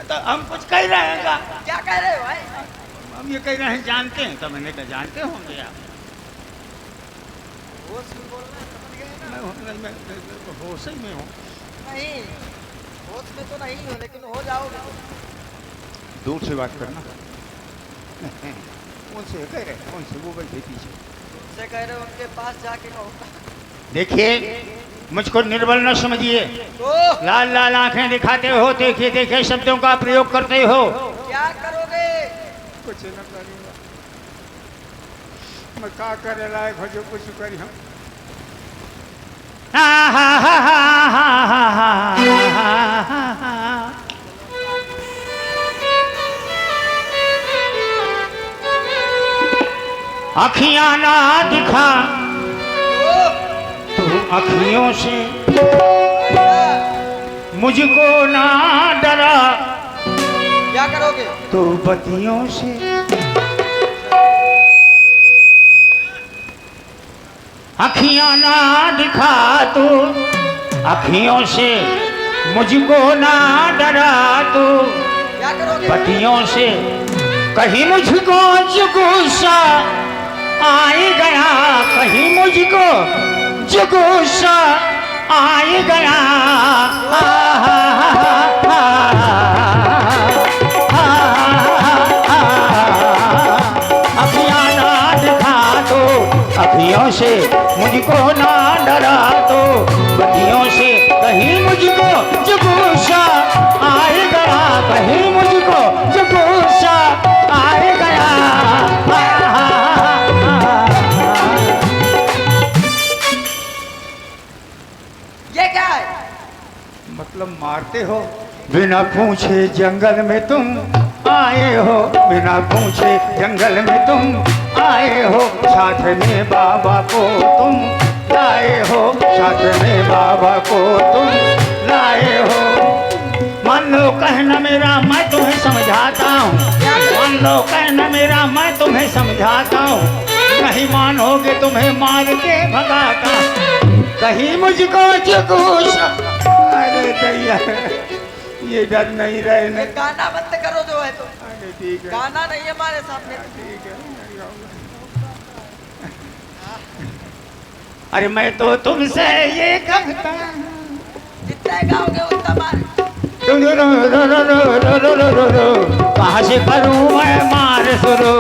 तो हम कुछ कह रहे हैं का? क्या कह रहे हो भाई? हम ये कह रहे हैं जानते हैं, तो मैंने कहा जानते होंगे आप। रोज बोलना, समझ गए ना? मैं होश ही में हूँ। नहीं, होश में तो नहीं हो, लेकिन हो जाओगे। दूर से बात करना। उनसे कह रहे, उनसे वो बैठे पीछे। उनसे कह रहे हो, उनके पास जाके कहो। देखिए, मुझको निर्बल न समझिए। तो लाल लाल आंखें दिखाते हो, देखे देखे शब्दों का प्रयोग करते हो। क्या करोगे? कुछ न करूँगा। मैं का करे लायक हो जो कुछ करी हम। अखियां ना दिखा तो अखियों से, मुझको ना डरा क्या करोगे? तो बत्तियों से, अखियां ना दिखा तो अखियों से, मुझको ना डरा तो क्या करोगे? बत्तियों से, कहीं मुझको जो गुस्सा आई गया, कहीं मुझको जो गुस्सा आई गया। अखियां ना दिखा तो अखियों से मुझको ना डरा दो, बदियों से कहीं मुझको जो गुस्सा आए गया, कहीं मुझको जो गुस्सा आए गया। ये क्या है? मतलब मारते हो बिना पूछे जंगल में तुम आए हो, बिना पूछे जंगल में तुम आए हो, साथ में बाबा को तुम लाए हो, साथ में बाबा को तुम लाए हो। मान लो कहना मेरा मैं तुम्हें समझाता हूँ, मान लो कहना मेरा मैं तुम्हें समझाता हूँ, नहीं मानोगे तुम्हें मार के भगाता, कहीं मुझको चुकूस। अरे दैया, ये डर नहीं रहने। गाना बंद करो जो है तो। ठीक है, गाना नहीं है हमारे सामने। ठीक है। अरे मैं तो तुमसे ये कहता हूं, जितना गाओगे उतना मार। कहाँ से करूं मैं मार शुरू,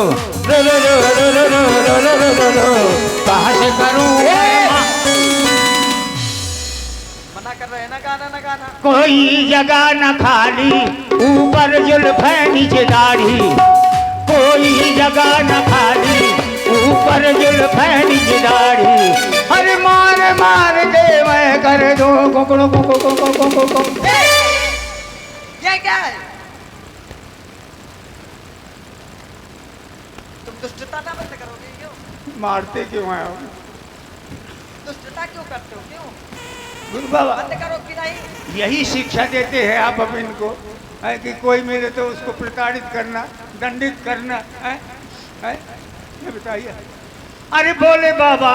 कहाँ से करूं मैं मना कर रहे हैं ना गाना ना गाना। कोई जगह न खाली, ऊपर जुल्फ है नीचे दाढ़ी, कोई जगह न खाली, ऊपर जुल्फ है नीचे दाढ़ी, अरे मार मार के मैं कर दो कुकड़ो कुकड़ो। ये क्या है? तुम दुष्टता ना बंद करोगे क्यों? मारते क्यों हैं? दुष्टता क्यों करते हो? क्यों गुरु बाबा बंद करो कि नहीं? यही शिक्षा देते हैं आप अब इनको, है कि कोई मिले तो उसको प्रताड़ित करना, दंडित करना है? ये बताइए। अरे बोले बाबा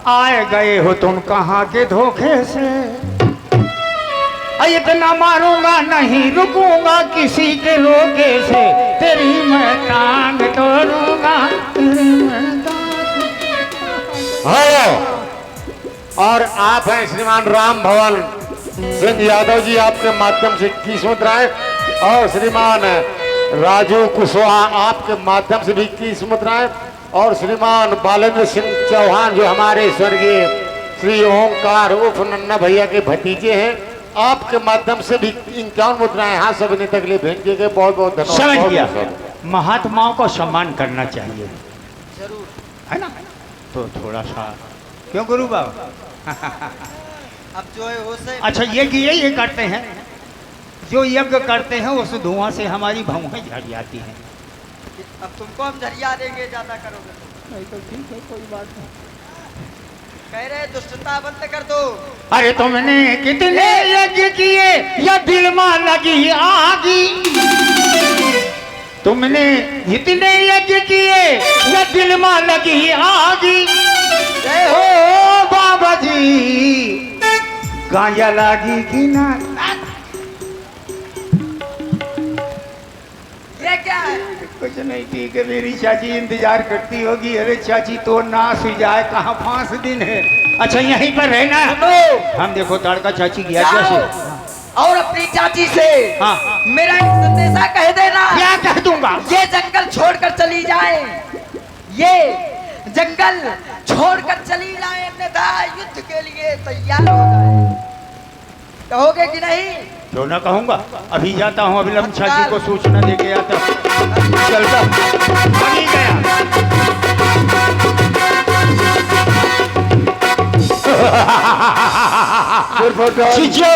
आए गए हो तुम कहाँ के धोखे से, इतना मारूंगा नहीं रुकूंगा किसी के रोके से, तेरी मैं टांग तोड़ूंगा, तेरी मैं हाँ, और आप हैं श्रीमान राम भवन सिंह यादव जी, आपके माध्यम से 21 मुद्राएं, और श्रीमान राजू कुशवाहा आपके माध्यम से भी 21 मुद्राएं, और श्रीमान बालेंद्र सिंह चौहान जो हमारे स्वर्गीय श्री ओंकार उर्फ नन्ना भैया के भतीजे हैं, आपके माध्यम से भी 51 मुद्राएं यहाँ सभी तक लिए भेज किए गए। बहुत बहुत धन्यवाद। समझ गया, बहुत महात्माओं को सम्मान करना चाहिए, जरूर है ना? तो थोड़ा सा क्यों गुरु बाबा? अब जो है वो से। अच्छा ये करते हैं, जो यज्ञ करते हैं उस धुआं से हमारी भौहें झड़ जाती हैं। अब तुमको हम झरिया देंगे ज्यादा करोगे तो। नहीं तो ठीक है, कोई बात नहीं। कह रहे दुष्टता बंद कर दो। अरे तुमने कितने यज्ञ किए या दिल में लगी आगी, तुमने इतने यज्ञ किए या दिल में लगी आगी, जय हो बाबा जी गांजा लागी कि ना? ये क्या है? कुछ नहीं, ठीक है। मेरी चाची इंतजार करती होगी। अरे चाची तो नाश हो जाए, कहाँ 5 दिन है। अच्छा यहीं पर रहना। हम देखो ताड़का चाची गया जैसे, और अपनी चाची से हाँ मेरा एक संदेशा कह देना। क्या कह दूंगा? ये जंगल छोड़कर चली जाए, ये जंगल छोड़कर चली जाए, अन्यथा युद्ध के लिए तैयार हो जाए। कहोगे कि नहीं? क्यों ना कहूंगा। अभी जाता हूँ, अभी लम चाची को सूचना दे के आता। चलता बनी गया। शिष्यों,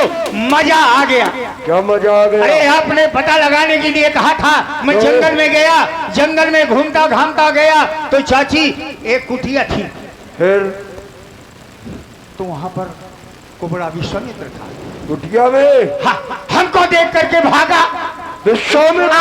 मजा आ गया। क्या मजा आ गया? अरे आपने पता लगाने के लिए कहा था, मैं जंगल में गया, जंगल में घूमता घामता गया तो चाची एक कुटिया थी, फिर तो वहां पर कुबड़ा विश्वामित्र था। कुटिया में हाँ, हमको देख करके भागा। विश्वामित्र,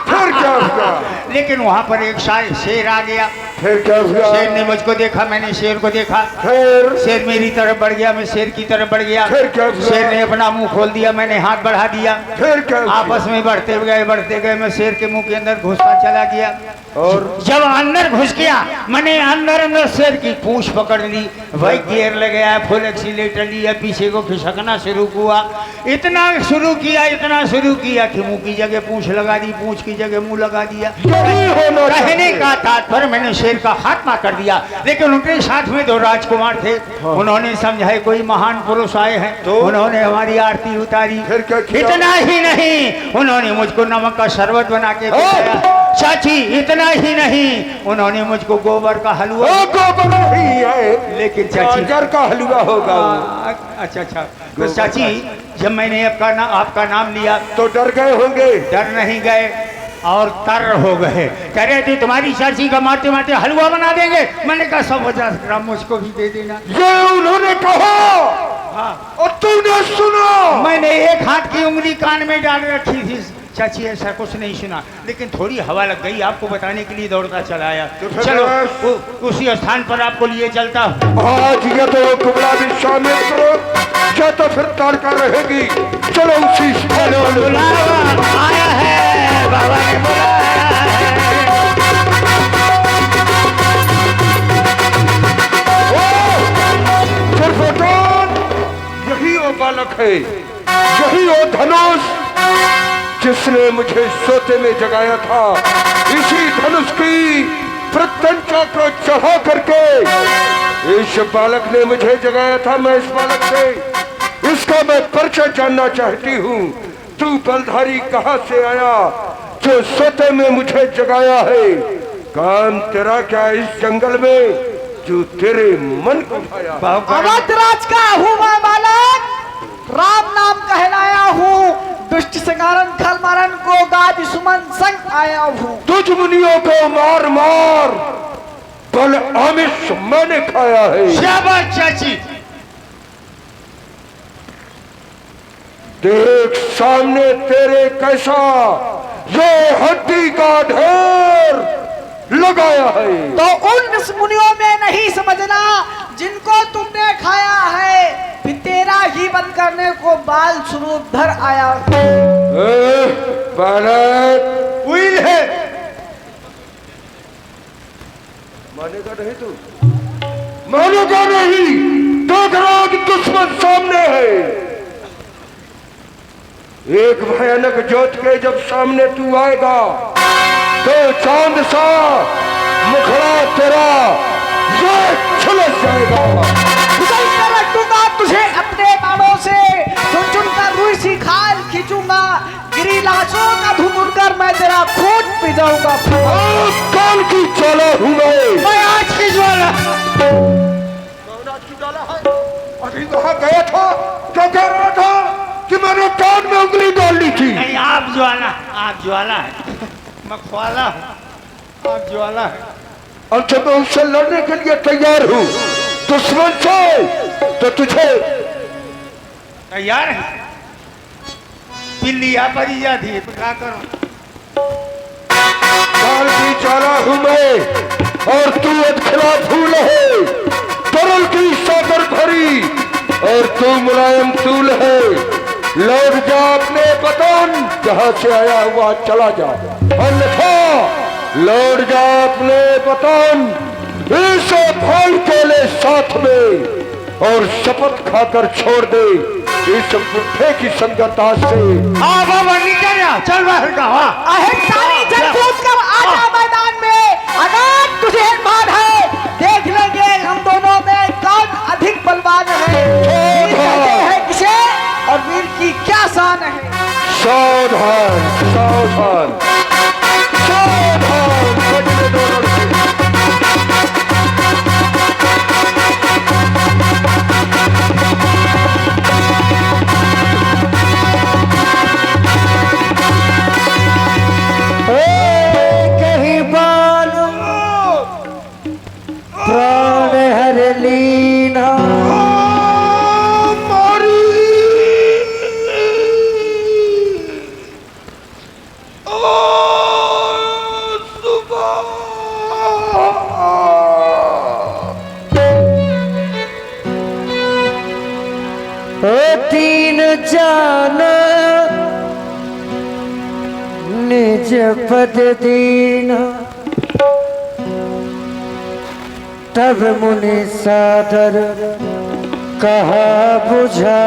फिर क्या हुआ? लेकिन वहां पर एक शेर आ गया। फिर क्या हुआ? शेर ने मुझको देखा, मैंने शेर को देखा। फिर शेर मेरी तरफ बढ़ गया, मैं शेर की तरफ बढ़ गया। फिर क्या हुआ? शेर ने अपना मुंह खोल दिया, मैंने हाथ बढ़ा दिया। फिर क्या हुआ? आपस में बढ़ते गए, मैं शेर के मुंह के अंदर घुसता चला गया। और जब अंदर घुस गया, मैंने अंदर शेर की पूंछ पकड़ ली, वही गियर लग गया, फुल एक्सीलेटर लिया, पीछे को खिसकना शुरू हुआ। इतना शुरू किया कि मुंह की जगह पूंछ लगा दी, पूंछ की जगह मुंह लगा दिया। कहने का तात्पर्य मैंने शेर शेर का खात्मा कर दिया। लेकिन उनके साथ में 2 राजकुमार थे। उन्होंने समझाए कोई महान पुरुष आए हैं, तो उन्होंने हमारी आरती उतारी। फिर क्या किया? इतना ही नहीं, उन्होंने मुझको नमक का शरबत बना के पिलाया। चाची इतना ही नहीं, उन्होंने मुझको गोबर का हलवा। गोबर नहीं है, लेकिन चाची गाजर का हलवा होगा वो। अच्छा अच्छा, तो चाची जब मैंने आपका नाम लिया तो डर गए होंगे। डर नहीं गए और तर हो गए। कह रहे थे तुम्हारी चाची का मारते मारते हलवा बना देंगे। मैंने कहा 150 ग्राम मुझको भी दे देना। ये उन्होंने कहा हाँ, और तूने सुना। मैंने एक हाथ की उंगली कान में डाल रखी थी। चाची ऐसा कुछ नहीं सुना, लेकिन थोड़ी हवा लग गई, आपको बताने के लिए दौड़ता चला आया। चलो उसी स्थान पर आपको लिए चलता हूँ। आज ये तो कुबला भी शामिल करो, या तो फिर तारका रहेगी। चलो उसी स्थान पर। बुलावा आया है, बाबा ने बुलाया है। यही वो बालक है, यही वो धनुष जिसने मुझे सोते में जगाया था। इसी धनुष की प्रत्यंचा को चढ़ा करके इस बालक ने मुझे जगाया था। मैं इस बालक से इसका मैं परिचय जानना चाहती हूँ। तू बलधारी कहाँ से आया जो सोते में मुझे जगाया है? काम तेरा क्या इस जंगल में जो तेरे मन को भाया? अवधराज का हूँ मैं बालक, राम नाम कहलाया हूँ। दुष्ट संगारन खल मारन को गाज सुमन संग आया हूँ। तुझ मुनियों को मार मार बल आमिष मैंने खाया है। शाबाश चाची। देख सामने तेरे कैसा ये हड्डी का ढेर लगाया है। तो उन मुनियों में नहीं समझना जिनको तुमने खाया है, फिर तेरा ही बंद करने को बाल स्वरूप धर आया। बालक उइल है, मानेगा नहीं तू? मानेगा नहीं। दोधराज दुश्मन सामने है। एक भयानक जोत के जब सामने तू आएगा तो चांद सा मुखड़ा तेरा ये झुलस जाएगा। उछल कर रख दूंगा तुझे अपने बाणों से, चुन चुन कर रुई सी खाल खींचूंगा। गिरी लाशों का धुन कर मैं तेरा खून पी जाऊंगा। काल की ज्वाला हूँ मैं आज की ज्वाला। आज की ज्वाला है। अभी वहाँ गया था क्या कह रहा था कि मैंने कान में उंगली डाल ली थी। नहीं, आप ज्वाला है। मखवाला हूँ, आप ज्वाला है। और जब मैं उससे लड़ने के लिए तैयार हूँ दुश्मन से, तो तुझे तैयार है? पिल्ली यहाँ पर ही जाती है, तो क्या करूं? काल की ज्वाला हूँ मैं और तू अधखला फूल है। तरल की सागर भरी और तू मुलायम तूल है। लौट जा अपने वतन, जहाँ से आया हुआ चला जा। अन्यथा लौट जा अपने वतन इस भाई के ले साथ में और शपथ खाकर छोड़ दे इस बुढ़े की संगता से। हाँ बाबा निकल जा, चल बाहर का। अहिंसानी जंग कूद कर आजा मैदान में। अगर तुझे मान है देख लेंगे हम दोनों में कौन अधिक बलवान है। वीर कहते हैं किसे और वीर की क्या शान है। सावधान सावधान सावधान, बजने दो लड़के। कहीं बालो प्राण हर लीना। ओ तीन जाना निज पद दीना। तब मुनि सादर कहा बुझा